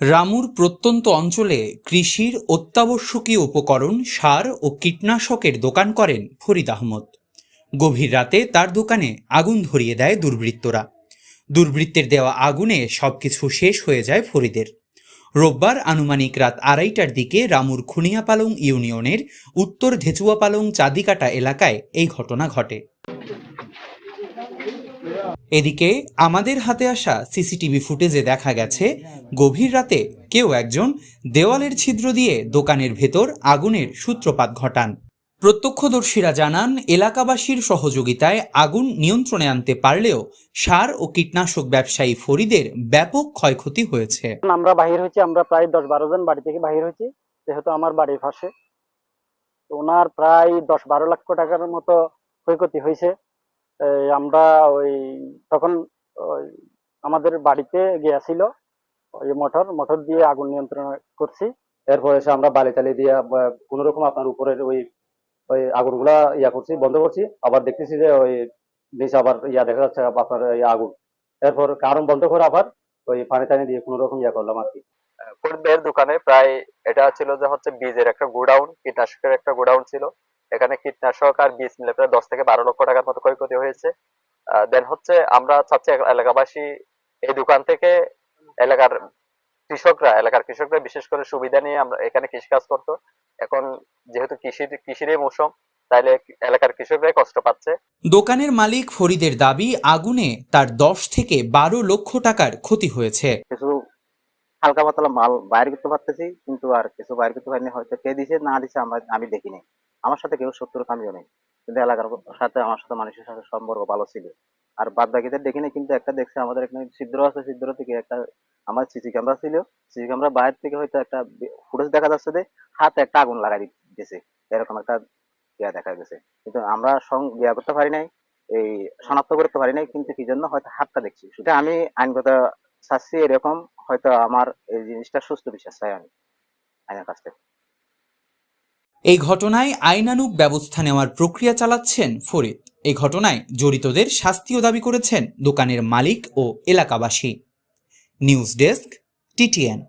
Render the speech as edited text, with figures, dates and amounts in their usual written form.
রামুর প্রত্যন্ত অঞ্চলে কৃষির অত্যাবশ্যকীয় উপকরণ, সার ও কীটনাশকের দোকান করেন ফরিদ আহমদ। গভীর রাতে তার দোকানে আগুন ধরিয়ে দেয় দুর্বৃত্তরা। দুর্বৃত্তের দেওয়া আগুনে সবকিছু শেষ হয়ে যায় ফরিদের। রোববার আনুমানিক রাত 2:30টার দিকে রামুর খুনিয়াপালং ইউনিয়নের উত্তর ধেচুয়াপালং চাঁদিকাটা এলাকায় এই ঘটনা ঘটে। এদিকে আমাদের হাতে আসা সিসিটিভি ফুটেজে দেখা গেছে, গভীর রাতে কেউ একজন দেওয়ালের ছিদ্র দিয়ে দোকানের ভেতর আগুনের সূত্রপাত ঘটান। প্রত্যক্ষদর্শীরা জানান, এলাকাবাসীর সহযোগিতায় আগুন নিয়ন্ত্রণে আনতে পারলেও সার ও কীটনাশক ব্যবসায়ী ফরিদের ব্যাপক ক্ষয়ক্ষতি হয়েছে। আমরা বাহির হয়েছি, আমরা প্রায় 10-12 জন বাড়ি থেকে বাহির হয়েছি, যেহেতু আমার বাড়ির পাশে। ওনার প্রায় 10-12 লক্ষ টাকার মতো ক্ষয়ক্ষতি হয়েছে। আমরা তখন আমাদের বাড়িতে গিয়েছিল ওই মোটর দিয়ে আগুন নিয়ন্ত্রণ করছি। এরপর এসে আমরা বালি টালি দিয়ে কোন রকম আপনার উপরের ওই আগুনগুলা করছি, বন্ধ করছি। আবার দেখতেছি যে ওই নিচে আবার দেখা যাচ্ছে আপনার আগুন। এরপর কারণ বন্ধ করে আবার ওই পানি টানি দিয়ে কোন রকম করলাম আর কি। ফরিদের দোকানে প্রায় এটা ছিল যে হচ্ছে বীজের একটা গোডাউন, কীটনাশকের একটা গোডাউন ছিল। এখানে কীটনাশক আর বীজ মিলে প্রায় 10 থেকে 12 লক্ষ টাকার মতো ক্ষয়ক্ষতি হয়েছে। দেন হচ্ছে আমরা চাচ্ছি এলাকাবাসী এই দোকান থেকে এলাকার কৃষকরা বিশেষ করে সুবিধা নিয়ে আমরা এখানে কৃষিকাজ করতো। এখন যেহেতু কৃষিরই মৌসুম, তাইলে এলাকার কৃষকরাই কষ্ট পাচ্ছে। দোকানের মালিক ফরিদের দাবি, আগুনে তার 10 থেকে 12 লক্ষ টাকার ক্ষতি হয়েছে। কিছু হালকা পাতলা মাল বাইরে করতে পারতেছি, কিন্তু আর কিছু বাইরে করতে পারিনি। হয়তো কে দিছে না দিছে আমি দেখিনি। আমার সাথে কেউ শত্রুতা আমিও নেই, কিন্তু এলাকার সাথে আমার সাথে মানুষের সাথে সম্পর্ক ভালো ছিল। আর বাদ বাকিদের দেখিনি, কিন্তু একটা দেখছে আমাদের এখানে ছিদ্র আছে, ছিদ্র থেকে একটা আমার সিসি ক্যামেরা ছিল, সিসি ক্যামেরা বাইরে থেকে হয়তো একটা ফুটেজ দেখা যাচ্ছে যে হাতে একটা আগুন লাগাই দিয়েছে, এরকম একটা দেখা গেছে। কিন্তু আমরা করতে পারি নাই, এই শনাক্ত করতে পারি নাই, কিন্তু কি জন্য হয়তো হাতটা দেখছি। সেটা আমি আইনগত চাচ্ছি, এরকম হয়তো আমার এই জিনিসটা সুস্থ বিশ্বাস চাই আমি আইনের কাছ থেকে। এই ঘটনায় আইনানুগ ব্যবস্থা নেওয়ার প্রক্রিয়া চালাচ্ছেন ফরিদ। এই ঘটনায় জড়িতদের শাস্তিও দাবি করেছেন দোকানের মালিক ও এলাকাবাসী। News desk, TTN.